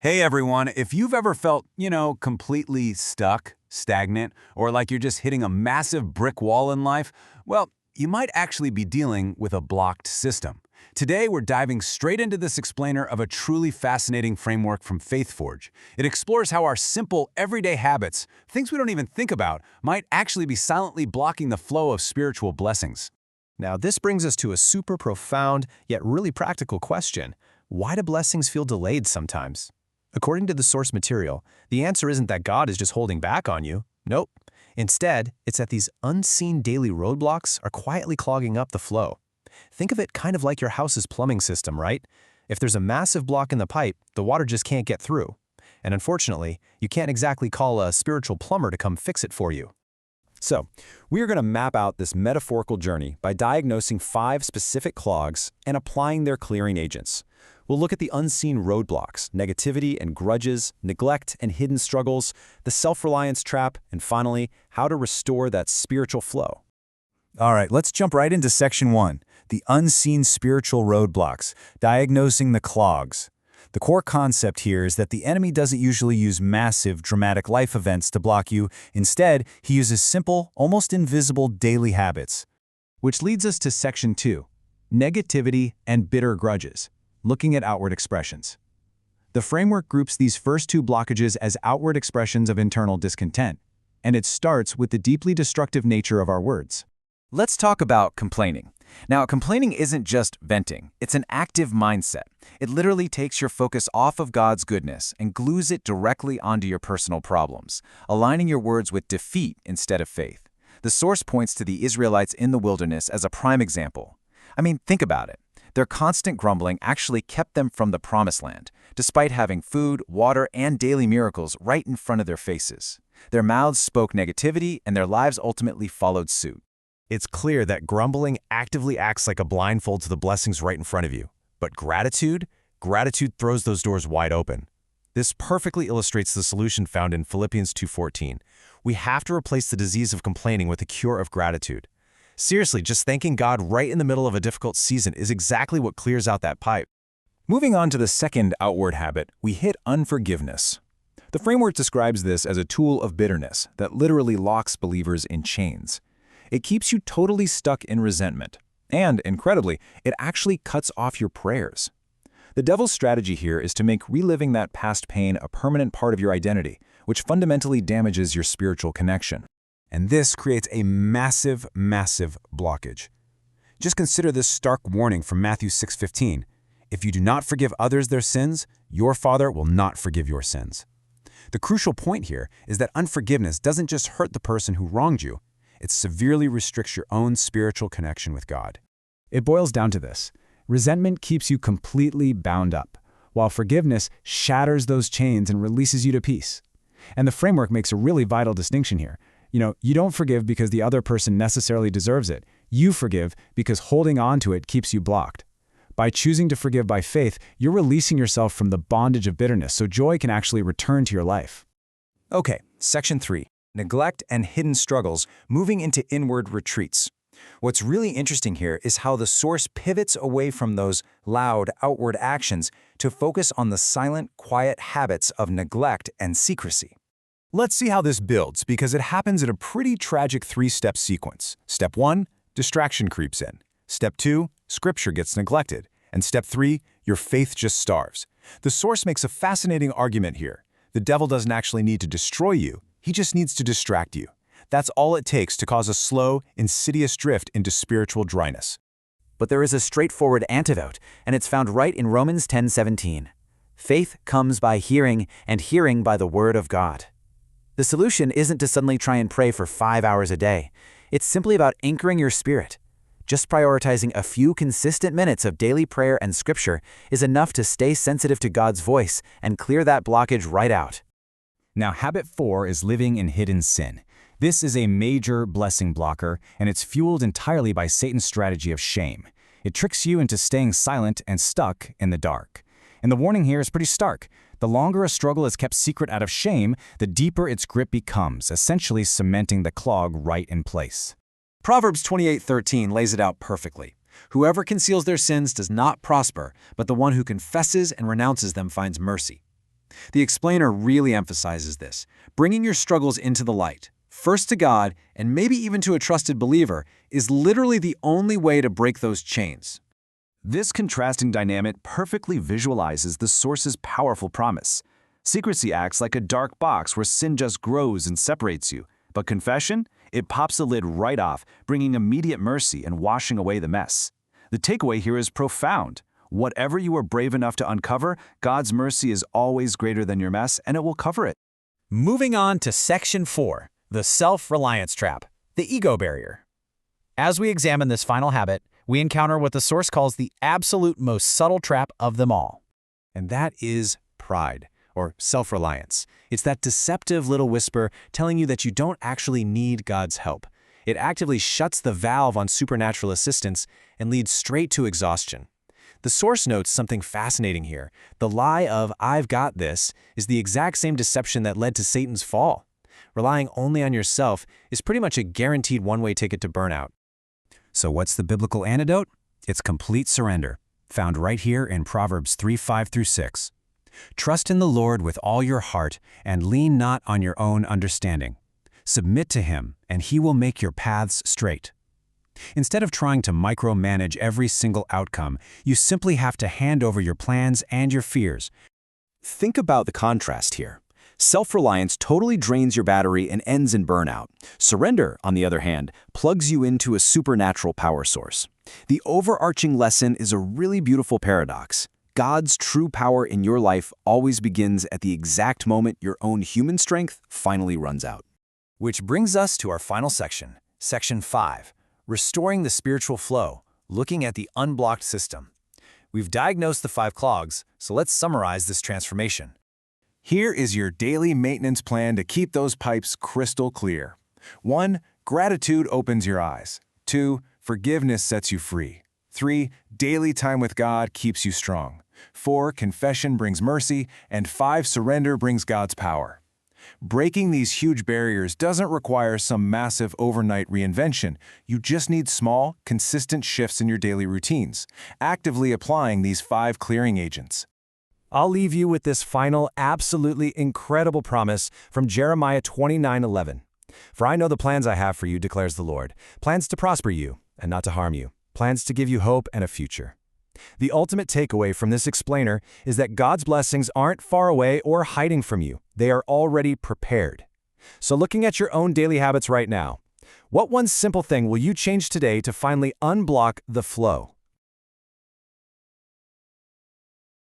Hey everyone, if you've ever felt, completely stuck, stagnant, or like you're just hitting a massive brick wall in life, well, you might actually be dealing with a blocked system. Today, we're diving straight into this explainer of a truly fascinating framework from FaithForge. It explores how our simple, everyday habits, things we don't even think about, might actually be silently blocking the flow of spiritual blessings. Now, this brings us to a super profound, yet really practical question. Why do blessings feel delayed sometimes? According to the source material, the answer isn't that God is just holding back on you. Nope. Instead, it's that these unseen daily roadblocks are quietly clogging up the flow. Think of it kind of like your house's plumbing system, right? If there's a massive block in the pipe, the water just can't get through. And unfortunately, you can't exactly call a spiritual plumber to come fix it for you. So, we are going to map out this metaphorical journey by diagnosing 5 specific clogs and applying their clearing agents. We'll look at the unseen roadblocks, negativity and grudges, neglect and hidden struggles, the self-reliance trap, and finally, how to restore that spiritual flow. All right, let's jump right into Section 1, the unseen spiritual roadblocks, diagnosing the clogs. The core concept here is that the enemy doesn't usually use massive, dramatic life events to block you. Instead, he uses simple, almost invisible daily habits. Which leads us to Section 2, negativity and bitter grudges, looking at outward expressions. The framework groups these first 2 blockages as outward expressions of internal discontent, and it starts with the deeply destructive nature of our words. Let's talk about complaining. Now, complaining isn't just venting, it's an active mindset. It literally takes your focus off of God's goodness and glues it directly onto your personal problems, aligning your words with defeat instead of faith. The source points to the Israelites in the wilderness as a prime example. I mean, think about it. Their constant grumbling actually kept them from the promised land, despite having food, water, and daily miracles right in front of their faces. Their mouths spoke negativity, and their lives ultimately followed suit. It's clear that grumbling actively acts like a blindfold to the blessings right in front of you. But gratitude throws those doors wide open. This perfectly illustrates the solution found in Philippians 2:14. We have to replace the disease of complaining with the cure of gratitude. Seriously, just thanking God right in the middle of a difficult season is exactly what clears out that pipe. Moving on to the second outward habit, we hit unforgiveness. The framework describes this as a tool of bitterness that literally locks believers in chains. It keeps you totally stuck in resentment. And, incredibly, it actually cuts off your prayers. The devil's strategy here is to make reliving that past pain a permanent part of your identity, which fundamentally damages your spiritual connection. And this creates a massive, massive blockage. Just consider this stark warning from Matthew 6:15. If you do not forgive others their sins, your Father will not forgive your sins. The crucial point here is that unforgiveness doesn't just hurt the person who wronged you, it severely restricts your own spiritual connection with God. It boils down to this. Resentment keeps you completely bound up, while forgiveness shatters those chains and releases you to peace. And the framework makes a really vital distinction here. You don't forgive because the other person necessarily deserves it. You forgive because holding on to it keeps you blocked. By choosing to forgive by faith, you're releasing yourself from the bondage of bitterness so joy can actually return to your life. Okay, Section 3. Neglect and hidden struggles, moving into inward retreats. What's really interesting here is how the source pivots away from those loud, outward actions to focus on the silent, quiet habits of neglect and secrecy. Let's see how this builds, because it happens in a pretty tragic 3-step sequence. Step 1, distraction creeps in. Step 2, scripture gets neglected. And step 3, your faith just starves. The source makes a fascinating argument here. The devil doesn't actually need to destroy you. He just needs to distract you. That's all it takes to cause a slow, insidious drift into spiritual dryness. But there is a straightforward antidote, and it's found right in Romans 10:17. Faith comes by hearing, and hearing by the word of God. The solution isn't to suddenly try and pray for 5 hours a day. It's simply about anchoring your spirit. Just prioritizing a few consistent minutes of daily prayer and scripture is enough to stay sensitive to God's voice and clear that blockage right out. Now, habit 4 is living in hidden sin. This is a major blessing blocker, and it's fueled entirely by Satan's strategy of shame. It tricks you into staying silent and stuck in the dark. And the warning here is pretty stark. The longer a struggle is kept secret out of shame, the deeper its grip becomes, essentially cementing the clog right in place. Proverbs 28:13 lays it out perfectly. Whoever conceals their sins does not prosper, but the one who confesses and renounces them finds mercy. The explainer really emphasizes this, bringing your struggles into the light, first to God, and maybe even to a trusted believer, is literally the only way to break those chains. This contrasting dynamic perfectly visualizes the source's powerful promise. Secrecy acts like a dark box where sin just grows and separates you, but confession, it pops the lid right off, bringing immediate mercy and washing away the mess. The takeaway here is profound. Whatever you are brave enough to uncover, God's mercy is always greater than your mess, and it will cover it. Moving on to Section 4, the self-reliance trap, the ego barrier. As we examine this final habit, we encounter what the source calls the absolute most subtle trap of them all. And that is pride, or self-reliance. It's that deceptive little whisper telling you that you don't actually need God's help. It actively shuts the valve on supernatural assistance and leads straight to exhaustion. The source notes something fascinating here. The lie of "I've got this" is the exact same deception that led to Satan's fall. Relying only on yourself is pretty much a guaranteed one-way ticket to burnout. So what's the biblical antidote? It's complete surrender, found right here in Proverbs 3:5-6. Trust in the Lord with all your heart and lean not on your own understanding. Submit to Him, and He will make your paths straight. Instead of trying to micromanage every single outcome, you simply have to hand over your plans and your fears. Think about the contrast here. Self-reliance totally drains your battery and ends in burnout. Surrender, on the other hand, plugs you into a supernatural power source. The overarching lesson is a really beautiful paradox. God's true power in your life always begins at the exact moment your own human strength finally runs out. Which brings us to our final section, Section 5, Restoring the Spiritual Flow, looking at the unblocked system. We've diagnosed the 5 clogs, so let's summarize this transformation. Here is your daily maintenance plan to keep those pipes crystal clear. 1. Gratitude opens your eyes. 2. Forgiveness sets you free. 3. Daily time with God keeps you strong. 4. Confession brings mercy. And 5. Surrender brings God's power. Breaking these huge barriers doesn't require some massive overnight reinvention. You just need small, consistent shifts in your daily routines, actively applying these 5 clearing agents. I'll leave you with this final, absolutely incredible promise from Jeremiah 29:11. For I know the plans I have for you, declares the Lord, plans to prosper you and not to harm you, plans to give you hope and a future. The ultimate takeaway from this explainer is that God's blessings aren't far away or hiding from you. They are already prepared. So looking at your own daily habits right now, what one simple thing will you change today to finally unblock the flow?